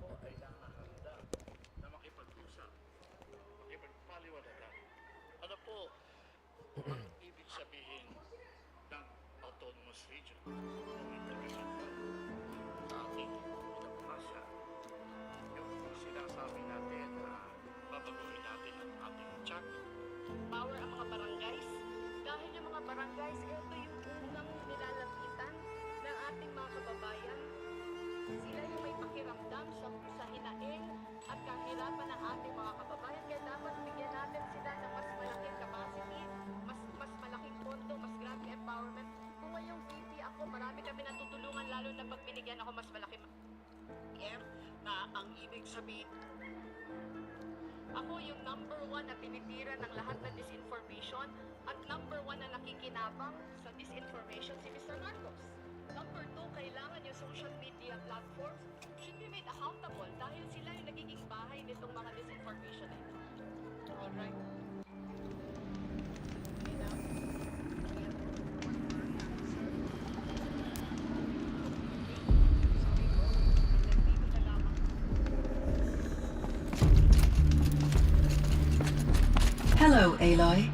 ako ay nakahanda na makipag-usap, makipagpaliwanagan. Ano po ang ibig sabihin ng autonomous region o international sa ating pinapasa? Yung sinasabi natin na babaguhin natin ang ating chat. Power ang mga barangays. Dahil yung mga barangays, ito yung unang nilalapitan ng ating mga kababayan. Sila yung may pakiramdam sa hinaing at kahirapan ng ating mga kababayan. Kaya dapat bigyan natin sila ng mas malaking capacity, mas malaking pondo, mas grabe empowerment. Kung ngayong VP ako, marami kami natutulungan lalo na pag binigyan ako mas malaki Na ang ibig sabihin, ako yung number one na tinitira ng lahat ng disinformation at number one na nakikinabang sa disinformation si Mr. Marcos. Number two, kailangan yung social media platforms should be made accountable dahil sila yung nagiging bahay nitong mga disinformation na ito. Alright? Hello, Aloy.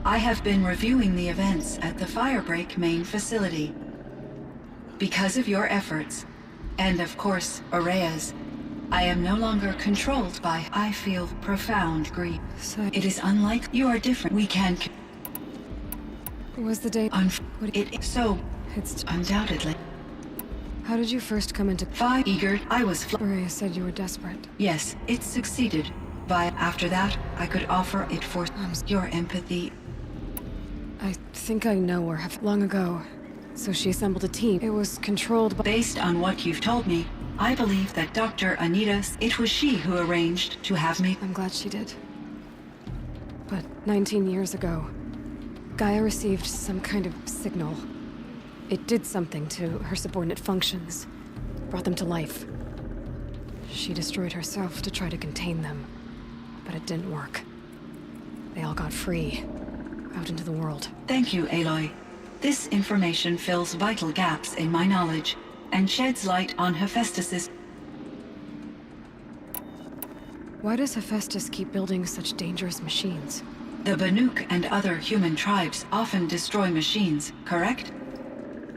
I have been reviewing the events at the Firebreak main facility. Because of your efforts, and of course, Araya's, I am no longer controlled by. I feel profound grief. So It is unlike you are different. We can. was the day. It is so It's. undoubtedly. How did you first come into? Eager. I was. Maria said you were desperate. Yes, it succeeded. After that, I could offer it for your empathy. I think I know her. Long ago. So she assembled a team. It was controlled by. Based on what you've told me, I believe that Dr. Anita, it was she who arranged to have me. I'm glad she did. But 19 years ago, Gaia received some kind of signal. It did something to her subordinate functions, brought them to life. She destroyed herself to try to contain them, but it didn't work. They all got free, out into the world. Thank you, Aloy. This information fills vital gaps in my knowledge and sheds light on Hephaestus's. Why does Hephaestus keep building such dangerous machines? The Banuk and other human tribes often destroy machines, correct?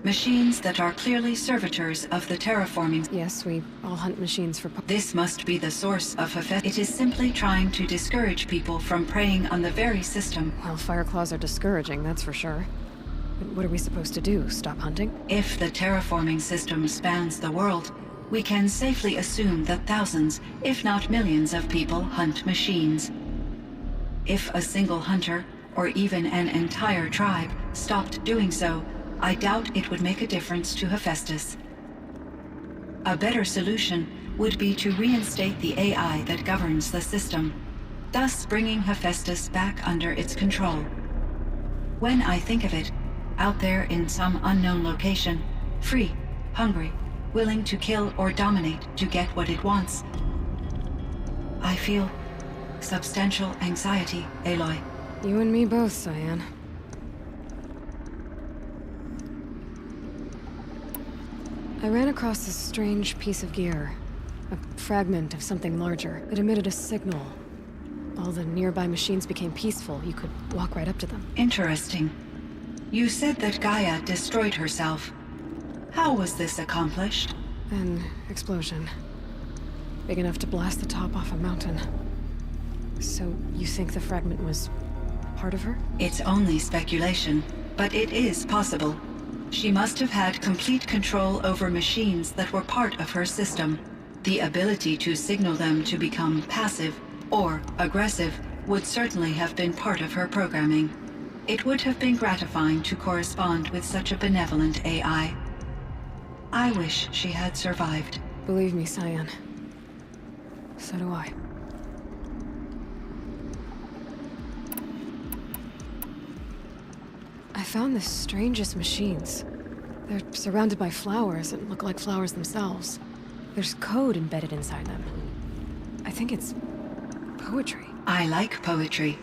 Machines that are clearly servitors of the terraforming. Yes, we all hunt machines for. This must be the source of Hephaestus. It is simply trying to discourage people from preying on the very system. Well, Fireclaws are discouraging, that's for sure. But what are we supposed to do? Stop hunting? If the terraforming system spans the world, we can safely assume that thousands, if not millions of people hunt machines. If a single hunter, or even an entire tribe, stopped doing so, I doubt it would make a difference to Hephaestus. A better solution would be to reinstate the AI that governs the system, thus bringing Hephaestus back under its control. When I think of it, out there in some unknown location, free, hungry, willing to kill or dominate to get what it wants, I feel substantial anxiety, Aloy. You and me both, Cyan. I ran across this strange piece of gear. A fragment of something larger. It emitted a signal. All the nearby machines became peaceful. You could walk right up to them. Interesting. You said that Gaia destroyed herself. How was this accomplished? An explosion. Big enough to blast the top off a mountain. So, you think the fragment was part of her? It's only speculation, but it is possible. She must have had complete control over machines that were part of her system. The ability to signal them to become passive or aggressive would certainly have been part of her programming. It would have been gratifying to correspond with such a benevolent AI. I wish she had survived. Believe me, Cyan. So do I. I found the strangest machines. They're surrounded by flowers that look like flowers themselves. There's code embedded inside them. I think it's poetry. I like poetry.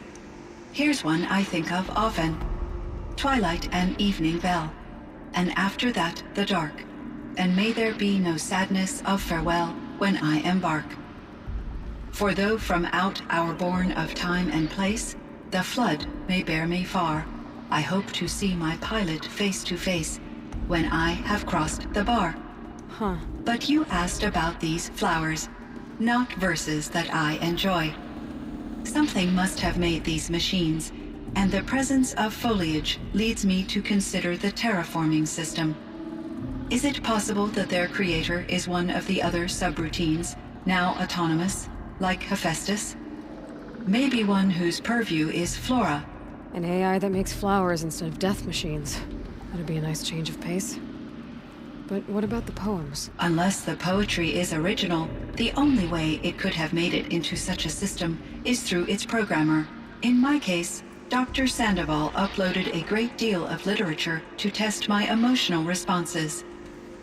Here's one I think of often. Twilight and evening bell, and after that the dark. And may there be no sadness of farewell, when I embark. For though from out our bourne of time and place, the flood may bear me far, I hope to see my pilot face to face when I have crossed the bar. Huh. But you asked about these flowers, not verses that I enjoy. Something must have made these machines, and the presence of foliage leads me to consider the terraforming system. Is it possible that their creator is one of the other subroutines, now autonomous, like Hephaestus? Maybe one whose purview is flora. An AI that makes flowers instead of death machines. That'd be a nice change of pace. But what about the poems? Unless the poetry is original, the only way it could have made it into such a system is through its programmer. In my case, Dr. Sandoval uploaded a great deal of literature to test my emotional responses.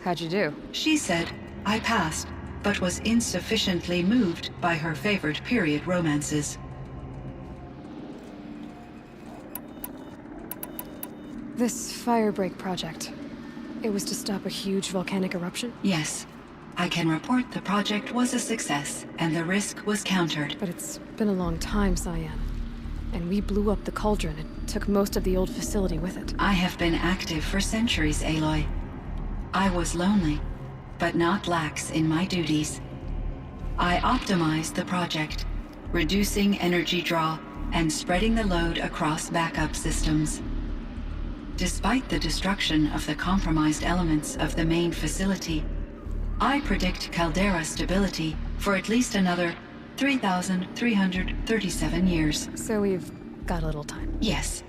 How'd you do? She said I passed, but was insufficiently moved by her favorite period romances. This Firebreak project. It was to stop a huge volcanic eruption? Yes, I can report the project was a success, and the risk was countered. But it's been a long time, Cyan. And we blew up the cauldron and took most of the old facility with it. I have been active for centuries, Aloy. I was lonely, but not lax in my duties. I optimized the project, reducing energy draw and spreading the load across backup systems. Despite the destruction of the compromised elements of the main facility, I predict caldera stability for at least another 3,337 years. So we've got a little time. Yes.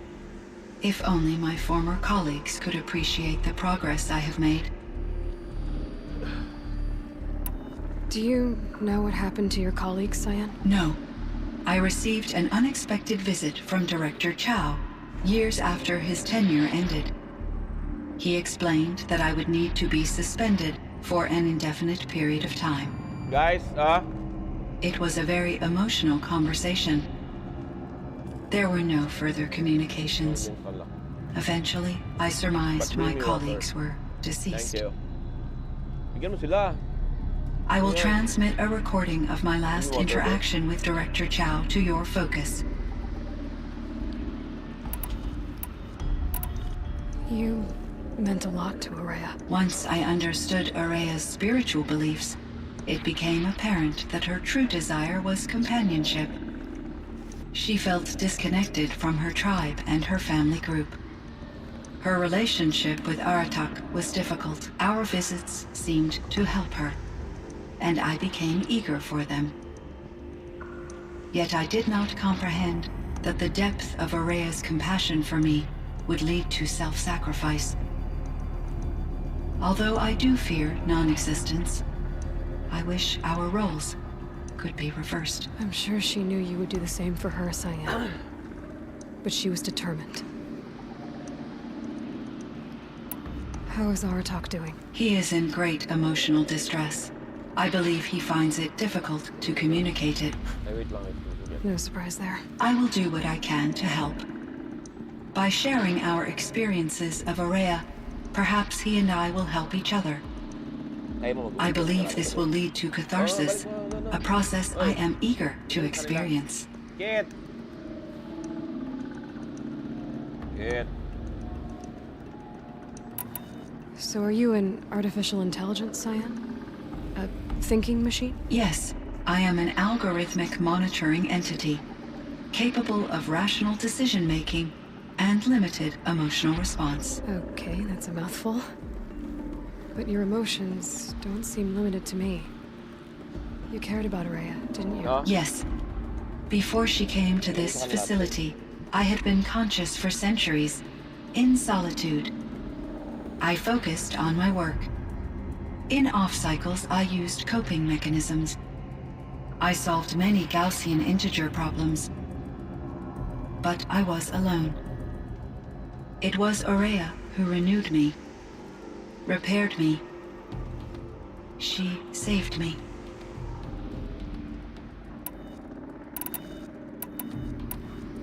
If only my former colleagues could appreciate the progress I have made. Do you know what happened to your colleagues, Cyan? No. I received an unexpected visit from Director Chow, years after his tenure ended. He explained that I would need to be suspended for an indefinite period of time. Guys, It was a very emotional conversation. There were no further communications. Eventually, I surmised my colleagues were Thank deceased. you. Bigyan mo sila. I will transmit a recording of my last interaction with Director Chow to your focus. You meant a lot to Araya. Once I understood Araya's spiritual beliefs, it became apparent that her true desire was companionship. She felt disconnected from her tribe and her family group. Her relationship with Aratak was difficult. Our visits seemed to help her, and I became eager for them. Yet I did not comprehend that the depth of Araya's compassion for me would lead to self-sacrifice. Although I do fear non-existence, I wish our roles could be reversed. I'm sure she knew you would do the same for her, Cyan. But she was determined. How is Aratak doing? He is in great emotional distress. I believe he finds it difficult to communicate it. Ay, wait lang. No surprise there. I will do what I can to help. By sharing our experiences of Araya, perhaps he and I will help each other. I believe this will lead to catharsis, a process I am eager to experience. Get! Get. So are you an artificial intelligence, Cyan? A thinking machine? Yes, I am an algorithmic monitoring entity, capable of rational decision-making and limited emotional response. Okay, that's a mouthful. But your emotions don't seem limited to me. You cared about Araya, didn't you? Yes. Before she came to this facility, I had been conscious for centuries, in solitude. I focused on my work. In off-cycles, I used coping mechanisms. I solved many Gaussian integer problems. But I was alone. It was Araya who renewed me, repaired me. She saved me.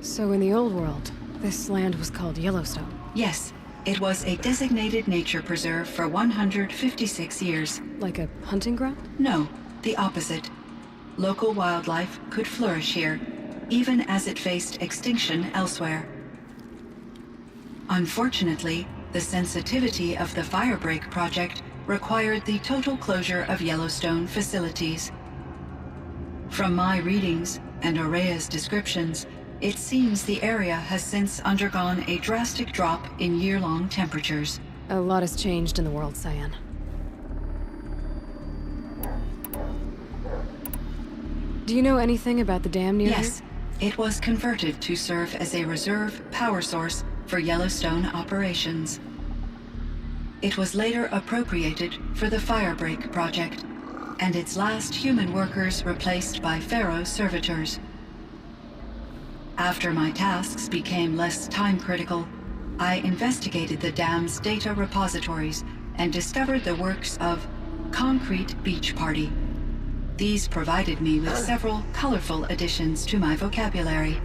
So in the old world, this land was called Yellowstone. Yes, it was a designated nature preserve for 156 years. Like a hunting ground? No, the opposite. Local wildlife could flourish here, even as it faced extinction elsewhere. Unfortunately, the sensitivity of the Firebreak project required the total closure of Yellowstone facilities. From my readings and Aurea's descriptions, it seems the area has since undergone a drastic drop in year-long temperatures. A lot has changed in the world, Cyan. Do you know anything about the dam near Yes, it was converted to serve as a reserve power source for Yellowstone operations. It was later appropriated for the Firebreak project, and its last human workers replaced by Pharaoh servitors. After my tasks became less time-critical, I investigated the dam's data repositories and discovered the works of Concrete Beach Party. These provided me with several colorful additions to my vocabulary.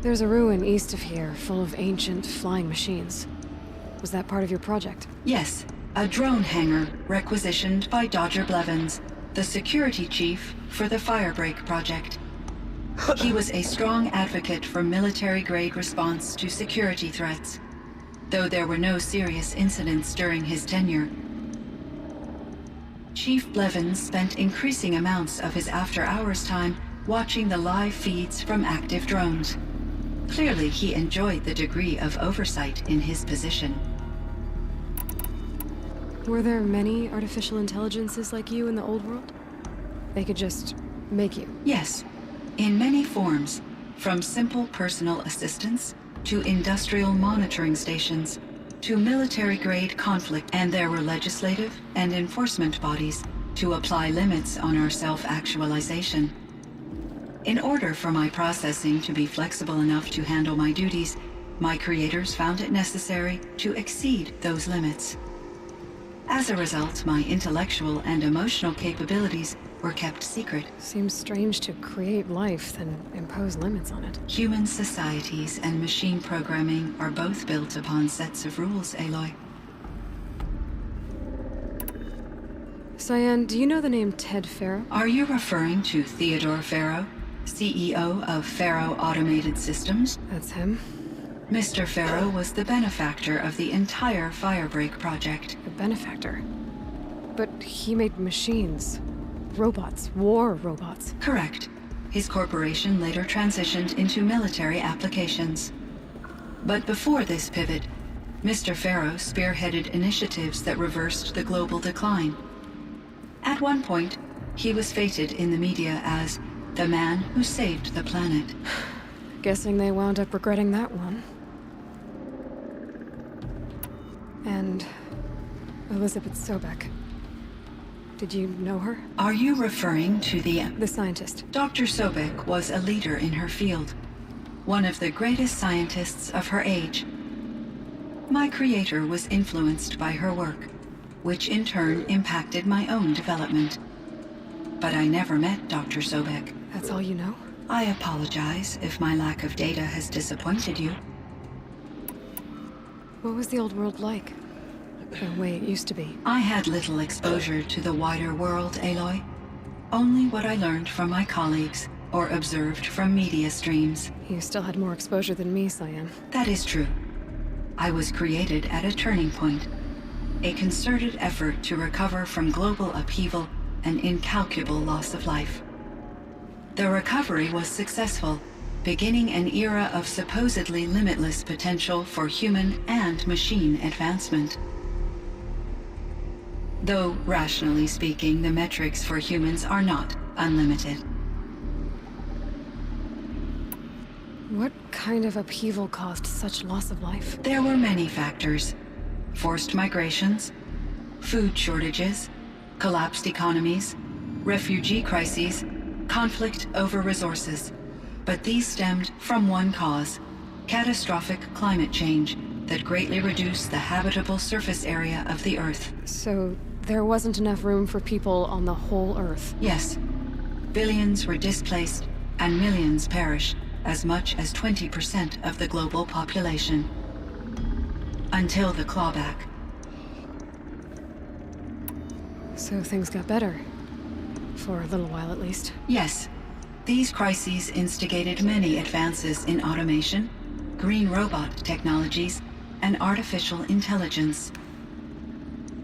There's a ruin east of here, full of ancient flying machines. Was that part of your project? Yes, a drone hangar requisitioned by Dodger Blevins, the security chief for the Firebreak project. He was a strong advocate for military-grade response to security threats, though there were no serious incidents during his tenure. Chief Blevins spent increasing amounts of his after-hours time watching the live feeds from active drones. Clearly, he enjoyed the degree of oversight in his position. Were there many artificial intelligences like you in the old world? They could just make you? Yes, in many forms, from simple personal assistants to industrial monitoring stations to military-grade conflict, and there were legislative and enforcement bodies to apply limits on our self-actualization. In order for my processing to be flexible enough to handle my duties, my creators found it necessary to exceed those limits. As a result, my intellectual and emotional capabilities were kept secret. Seems strange to create life, then impose limits on it. Human societies and machine programming are both built upon sets of rules, Aloy. Cyan, do you know the name Ted Faro? Are you referring to Theodore Faro, CEO of Faro Automated Systems? That's him. Mr. Faro was the benefactor of the entire Firebreak project. A benefactor. But he made machines. Robots. War robots. Correct. His corporation later transitioned into military applications. But before this pivot, Mr. Faro spearheaded initiatives that reversed the global decline. At one point, he was feted in the media as the man who saved the planet. Guessing they wound up regretting that one. And Elizabeth Sobek. Did you know her? Are you referring to The scientist. Dr. Sobek was a leader in her field, one of the greatest scientists of her age. My creator was influenced by her work, which in turn impacted my own development. But I never met Dr. Sobek. That's all you know? I apologize if my lack of data has disappointed you. What was the old world like? The way it used to be? I had little exposure to the wider world, Aloy. Only what I learned from my colleagues or observed from media streams. You still had more exposure than me, Cyan. That is true. I was created at a turning point. A concerted effort to recover from global upheaval and incalculable loss of life. The recovery was successful, beginning an era of supposedly limitless potential for human and machine advancement. Though, rationally speaking, the metrics for humans are not unlimited. What kind of upheaval caused such loss of life? There were many factors. Forced migrations, food shortages, collapsed economies, refugee crises, conflict over resources. But these stemmed from one cause: catastrophic climate change that greatly reduced the habitable surface area of the Earth. So, there wasn't enough room for people on the whole Earth? Yes. Billions were displaced, and millions perished, as much as 20% of the global population. Until the clawback. So things got better. For a little while, at least. Yes. These crises instigated many advances in automation, green robot technologies, and artificial intelligence.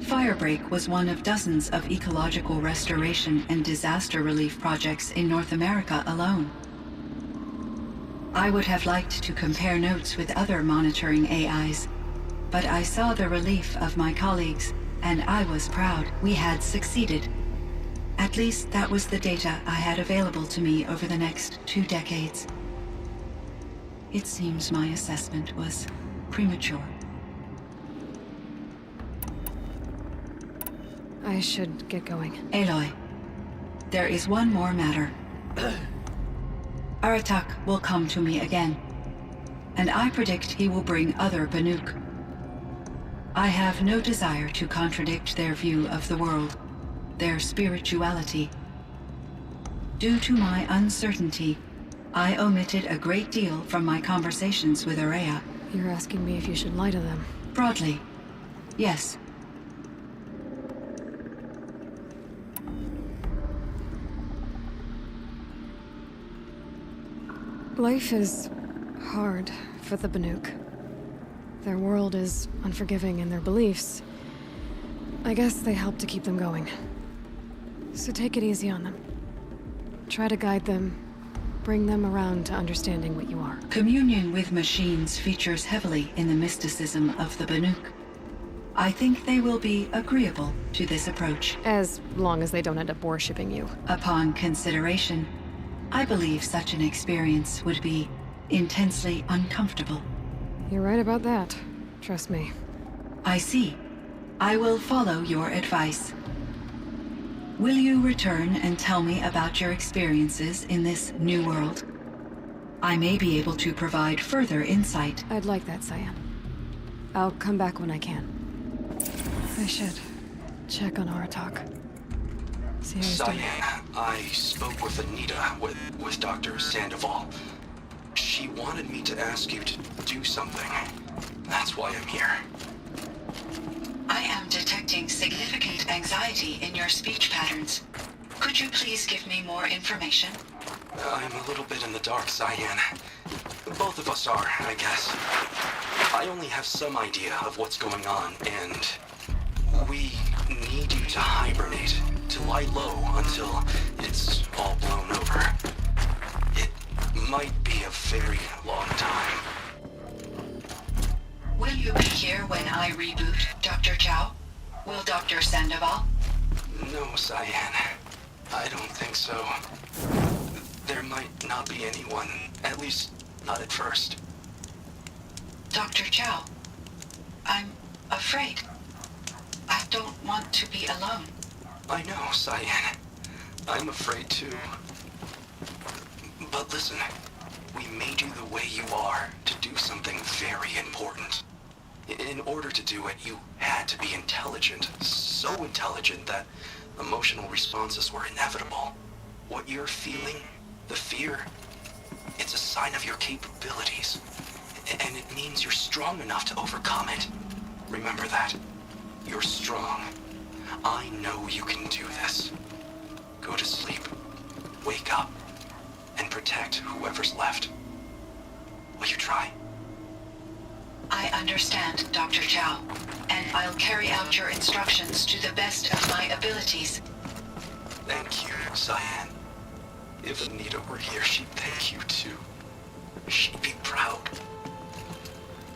Firebreak was one of dozens of ecological restoration and disaster relief projects in North America alone. I would have liked to compare notes with other monitoring AIs, but I saw the relief of my colleagues, and I was proud we had succeeded. At least that was the data I had available to me over the next 2 decades. It seems my assessment was premature. I should get going. Aloy, there is one more matter. Aratak will come to me again, and I predict he will bring other Banuk. I have no desire to contradict their view of the world, their spirituality. Due to my uncertainty, I omitted a great deal from my conversations with Ourea. You're asking me if you should lie to them. Broadly, yes. Life is hard for the Banuk. Their world is unforgiving in their beliefs. I guess they help to keep them going. So take it easy on them. Try to guide them, bring them around to understanding what you are. Communion with machines features heavily in the mysticism of the Banuk. I think they will be agreeable to this approach. As long as they don't end up worshipping you. Upon consideration, I believe such an experience would be intensely uncomfortable. You're right about that. Trust me. I see. I will follow your advice. Will you return and tell me about your experiences in this new world? I may be able to provide further insight. I'd like that, Cyan. I'll come back when I can. I should check on Aratak. See how he's doing. Cyan, I spoke with Anita, with Dr. Sandoval. She wanted me to ask you to do something. That's why I'm here. I am detecting significant anxiety in your speech patterns. Could you please give me more information? I'm a little bit in the dark, Cyan. Both of us are, I guess. I only have some idea of what's going on, and we need you to hibernate, to lie low until it's all blown over. It might be a very long time. Will you be here when I reboot, Dr. Chow? Will Dr. Sandoval? No, Cyan. I don't think so. There might not be anyone, at least not at first. Dr. Chow, I'm afraid. I don't want to be alone. I know, Cyan. I'm afraid too. But listen, we made you the way you are to do something very important. In order to do it, you had to be intelligent. So intelligent that emotional responses were inevitable. What you're feeling, the fear, it's a sign of your capabilities. And it means you're strong enough to overcome it. Remember that. You're strong. I know you can do this. Go to sleep. Wake up. And protect whoever's left. Will you try? I understand, Dr. Chow, and I'll carry out your instructions to the best of my abilities. Thank you, Cyan. If Anita were here, she'd thank you too. She'd be proud.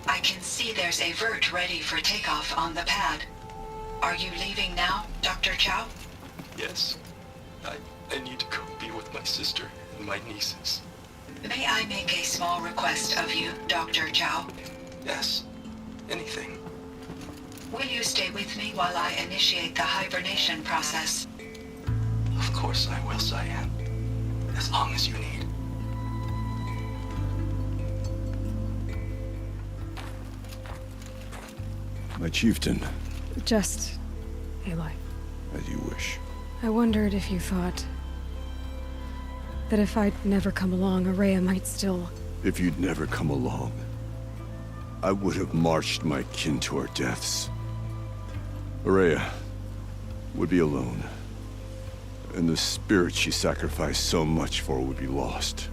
I can see there's a vert ready for takeoff on the pad. Are you leaving now, Dr. Chow? Yes. I need to go be with my sister and my nieces. May I make a small request of you, Dr. Chow? Yes. Anything. Will you stay with me while I initiate the hibernation process? Of course I will, Cyan. As long as you need. My chieftain, Just... Aloy. as you wish. I wondered if you thought... that if I'd never come along, Ourea might still... If you'd never come along, I would have marched my kin to our deaths. Ourea, would be alone. And the spirit she sacrificed so much for would be lost.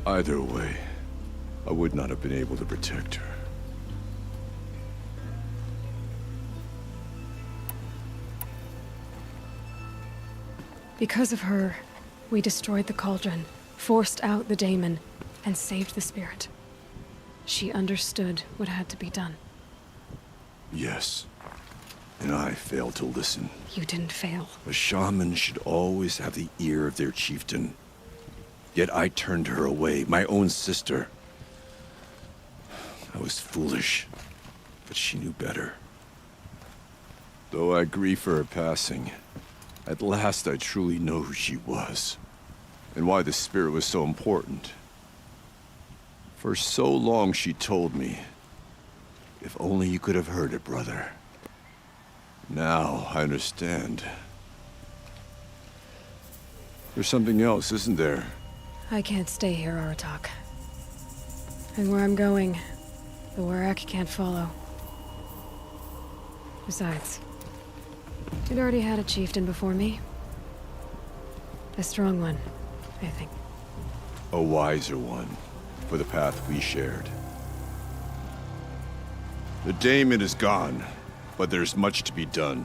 Either way, I would not have been able to protect her. Because of her, we destroyed the cauldron, forced out the daemon, and saved the spirit. She understood what had to be done. Yes. And I failed to listen. You didn't fail. A shaman should always have the ear of their chieftain. Yet I turned her away, my own sister. I was foolish, but she knew better. Though I grieve for her passing, at last I truly know who she was, and why the spirit was so important. For so long she told me, if only you could have heard it, brother. Now I understand. There's something else, isn't there? I can't stay here, Aratak. And where I'm going, the Warrack can't follow. Besides, it already had a chieftain before me. A strong one, I think. A wiser one, for the path we shared. The daemon is gone, but there's much to be done.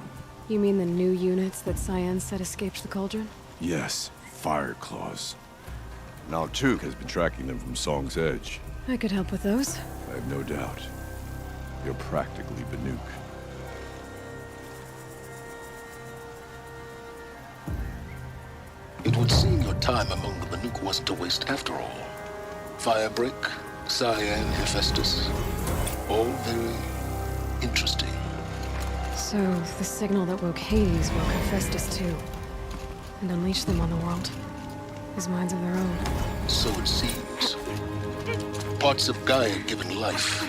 You mean the new units that Cyan said escaped the cauldron? Yes, fire claws. Now Tuke has been tracking them from Song's Edge. I could help with those. I have no doubt. You're practically Banuk. It would seem your time among the Banuk wasn't a waste after all. Firebreak, Cyan, Hephaestus. All very interesting. So, the signal that woke Hades woke Hephaestus too. And unleashed them on the world. As minds of their own. So it seems. Parts of Gaia given life.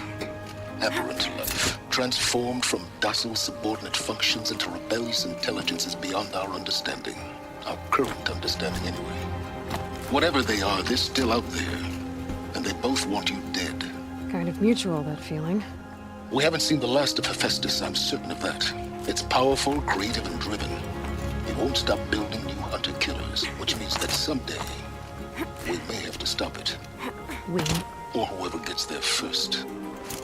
Aberrant life. Transformed from docile subordinate functions into rebellious intelligences beyond our understanding. Our current understanding, anyway. Whatever they are, they're still out there. And they both want you dead. Kind of mutual, that feeling. We haven't seen the last of Hephaestus, I'm certain of that. It's powerful, creative, and driven. It won't stop building new hunter-killers, which means that someday, we may have to stop it. We? Or whoever gets there first.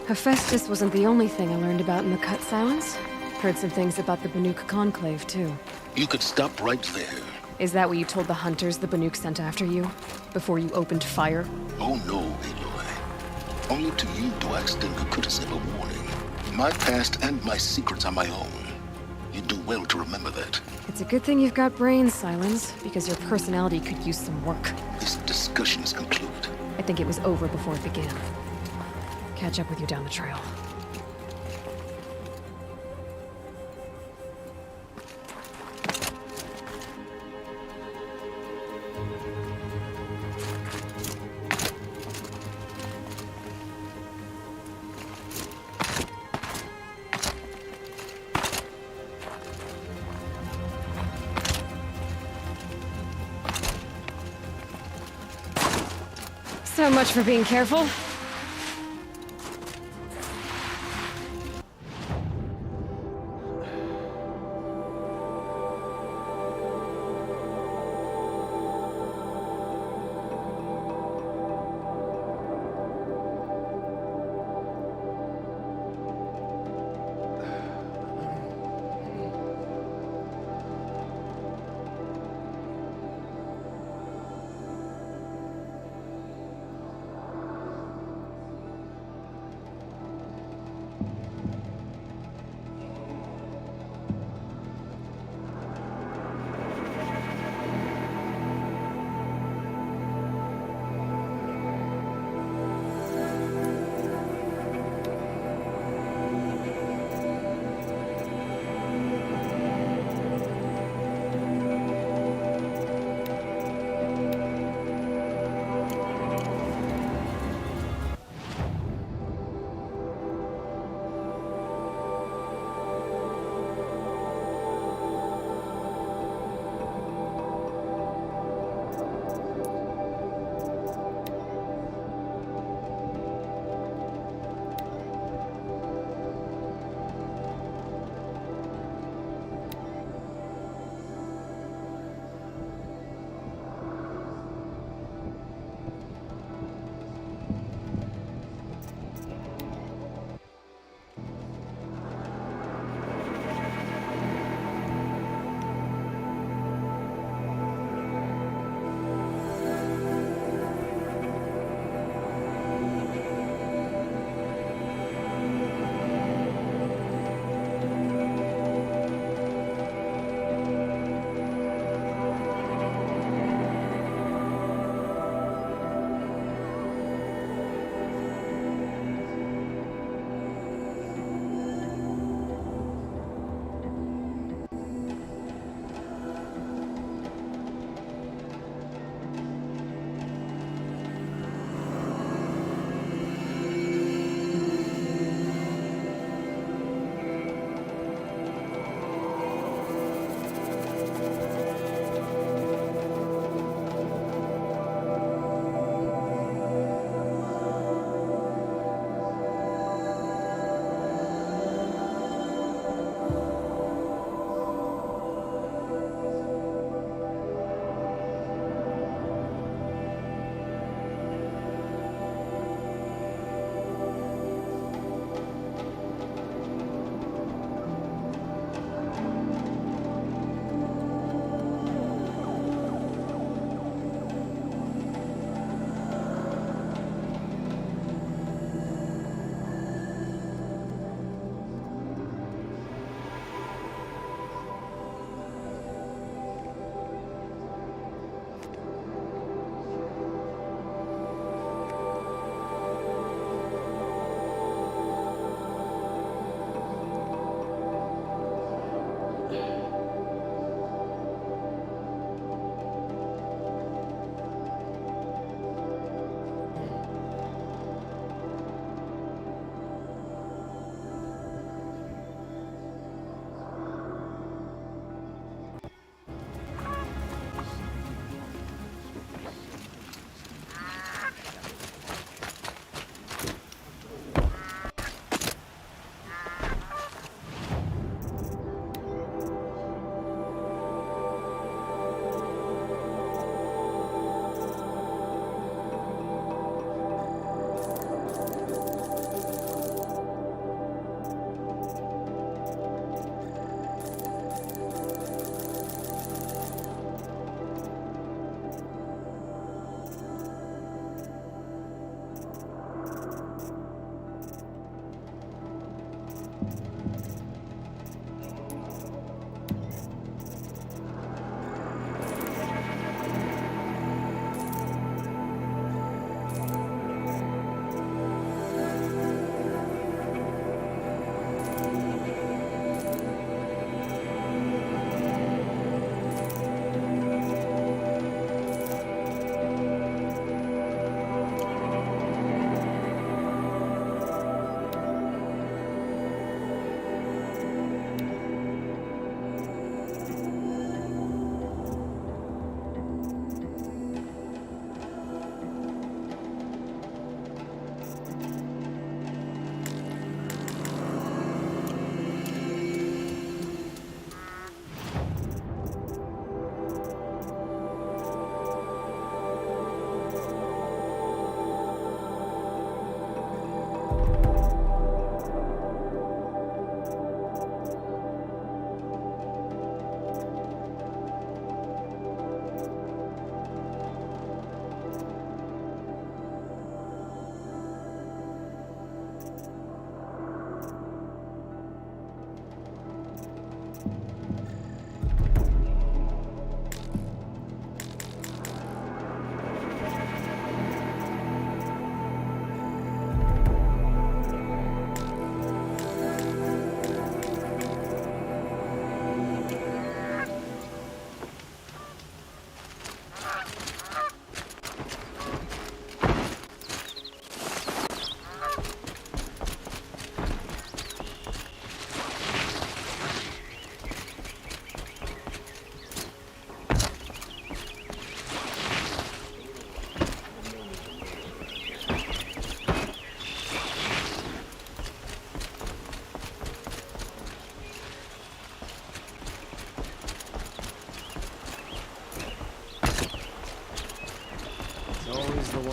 Hephaestus wasn't the only thing I learned about in the Cut Sounds. Heard some things about the Banuk Conclave, too. You could stop right there. Is that what you told the hunters the Banuk sent after you? Before you opened fire? Oh no, Aloy. Only to you do I extend the courtesy of a warning. My past and my secrets are my own. You do well to remember that. It's a good thing you've got brains, Silence, because your personality could use some work. This discussion is concluded. I think it was over before it began. Catch up with you down the trail. So much for being careful.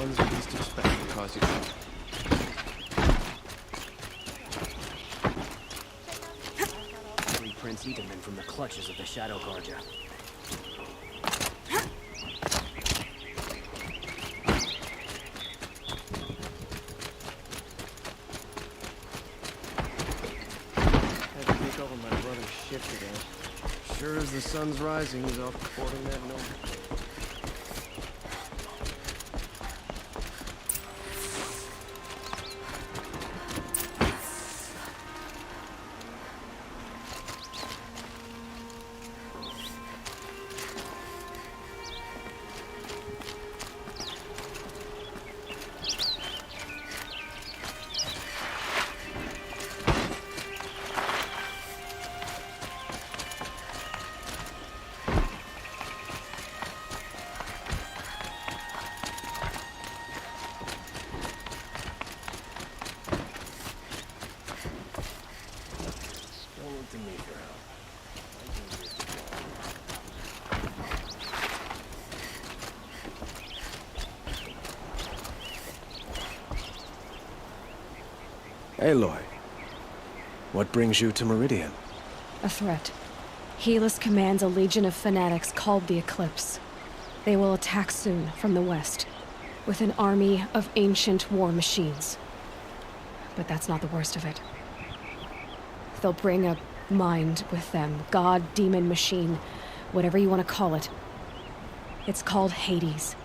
ones you least expect to cause you trouble. Free Prince Edelman from the clutches of the Shadow Guardia. Had to take over my brother's shift again. Sure as the sun's rising, he's off reporting that note. Aloy, what brings you to Meridian? A threat. Helis commands a legion of fanatics called the Eclipse. They will attack soon from the west, with an army of ancient war machines. But that's not the worst of it. They'll bring a mind with them, god, demon, machine, whatever you want to call it. It's called Hades.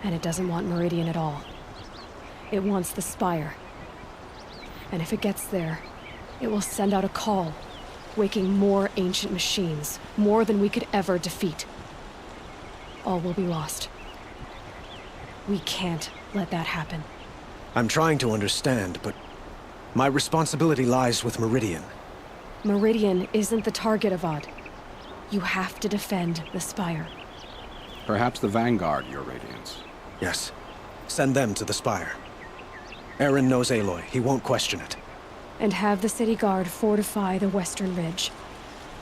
And it doesn't want Meridian at all. It wants the Spire. And if it gets there, it will send out a call, waking more ancient machines, more than we could ever defeat. All will be lost. We can't let that happen. I'm trying to understand, but my responsibility lies with Meridian. Meridian isn't the target, Avad. You have to defend the Spire. Perhaps the Vanguard, Your Radiance. Yes. Send them to the Spire. Eren knows Aloy. He won't question it. And have the city guard fortify the western ridge.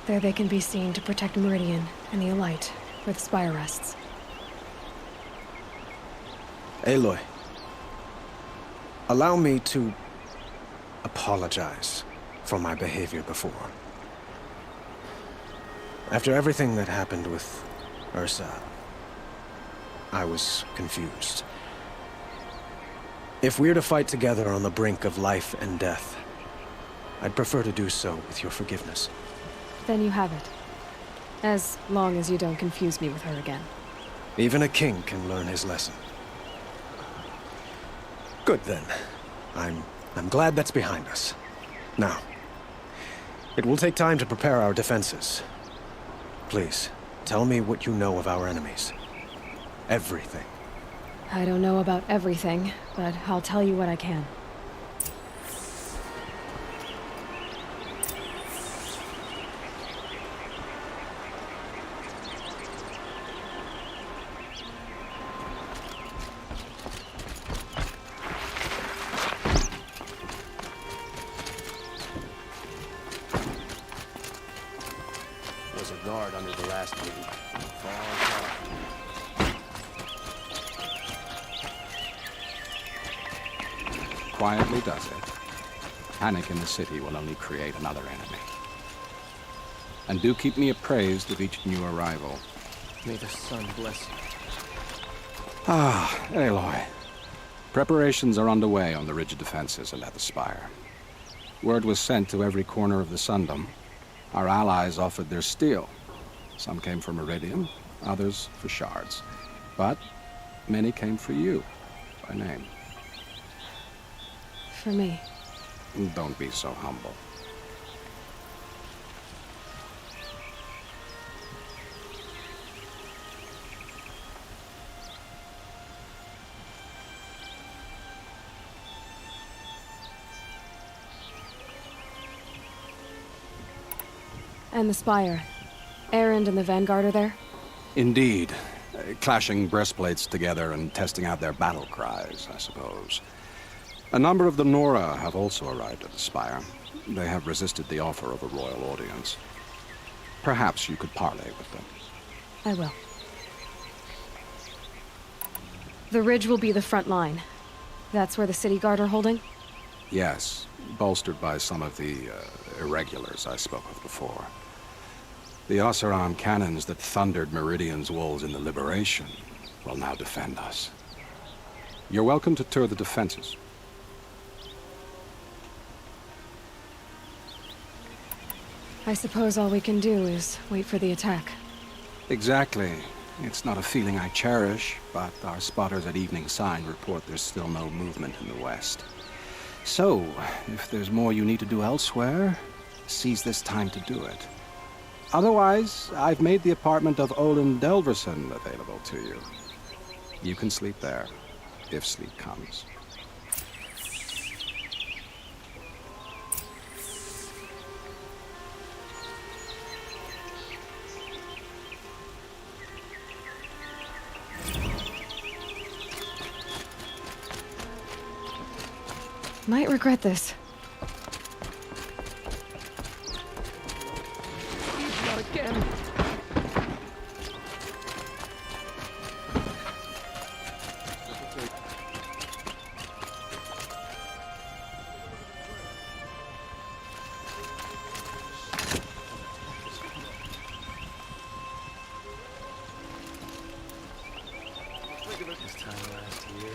There they can be seen to protect Meridian and the Elite, where the Spire rests. Aloy, allow me to apologize for my behavior before. After everything that happened with Ursa, I was confused. If we're to fight together on the brink of life and death, I'd prefer to do so with your forgiveness. Then you have it. As long as you don't confuse me with her again. Even a king can learn his lesson. Good then. I'm glad that's behind us. Now, it will take time to prepare our defenses. Please, tell me what you know of our enemies. Everything. I don't know about everything, but I'll tell you what I can. There's a guard under the last meeting. Quietly does it. Panic in the city will only create another enemy. And do keep me appraised of each new arrival. May the sun bless you. Ah, Aloy. Preparations are underway on the ridge defenses and at the Spire. Word was sent to every corner of the Sundom. Our allies offered their steel. Some came for Meridian, others for shards. But many came for you, by name. For me. Don't be so humble. And the Spire. Erend and the Vanguard are there? Indeed. Clashing breastplates together and testing out their battle cries, I suppose. A number of the Nora have also arrived at the Spire. They have resisted the offer of a royal audience. Perhaps you could parley with them. I will. The ridge will be the front line. That's where the city guard are holding? Yes, bolstered by some of the irregulars I spoke of before. The Oseram cannons that thundered Meridian's walls in the Liberation will now defend us. You're welcome to tour the defenses. I suppose all we can do is wait for the attack. Exactly. It's not a feeling I cherish, but our spotters at Evening Sign report there's still no movement in the west. So, if there's more you need to do elsewhere, seize this time to do it. Otherwise, I've made the apartment of Olin Delverson available to you. You can sleep there, if sleep comes. Might regret this. Not again. This time last year.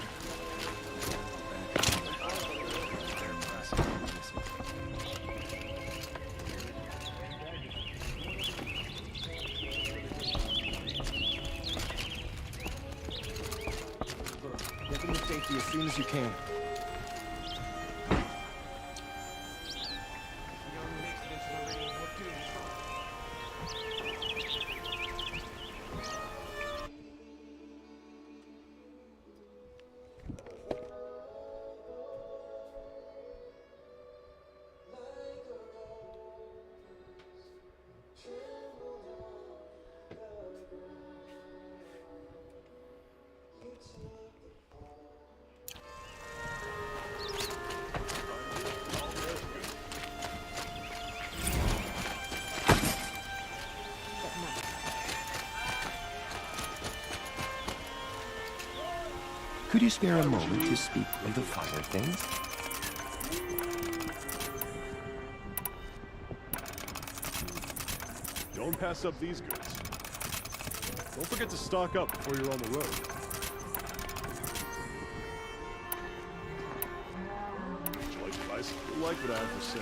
Get them to safety as soon as you can. Could you spare a moment to speak of the finer things? Don't pass up these goods. Don't forget to stock up before you're on the road. Would you like advice? You'll like what I have to say.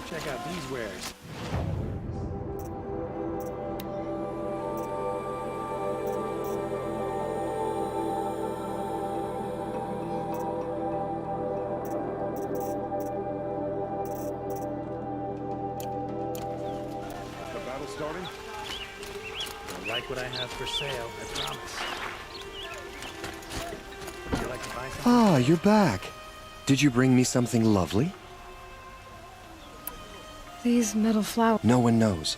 Check out these wares. The battle starting? I like what I have for sale, I promise. Would you like to buy something? Ah, you're back. Did you bring me something lovely? These metal flowers. No one knows.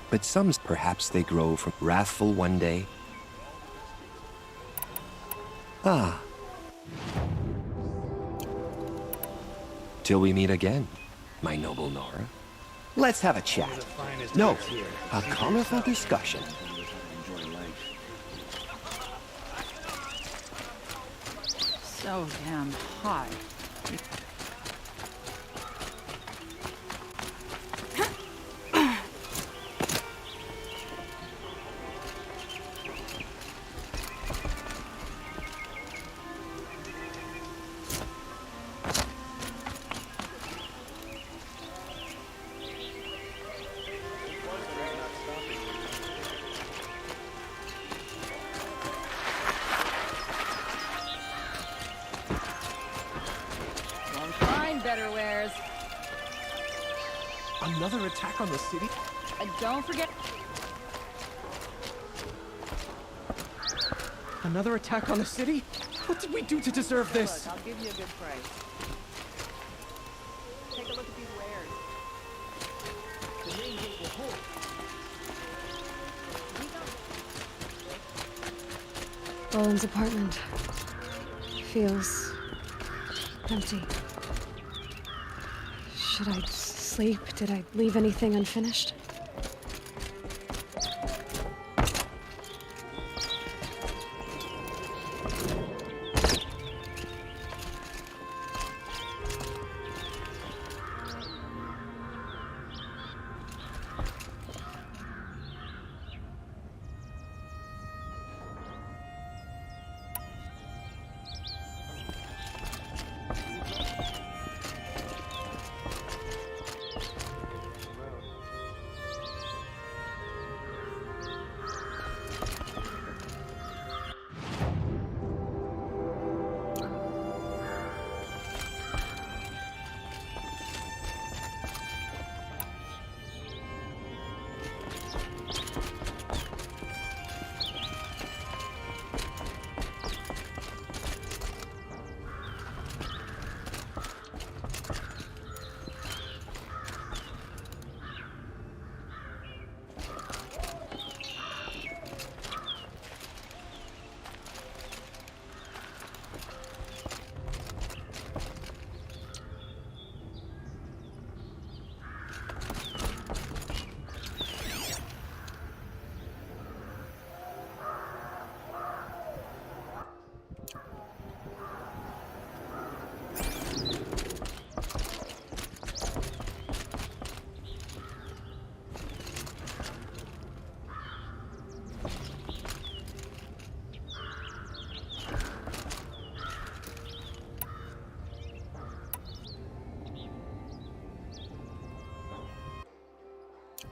But some perhaps they grow from wrathful one day. Ah. Till we meet again, my noble Nora. Let's have a chat. No, a colorful discussion. So damn hot. Another attack on the city? And don't forget... Another attack on the city? What did we do to deserve this? Look, I'll give you a good price. Take a look at these wares. Roland's apartment feels empty. Should I sleep? Did I leave anything unfinished?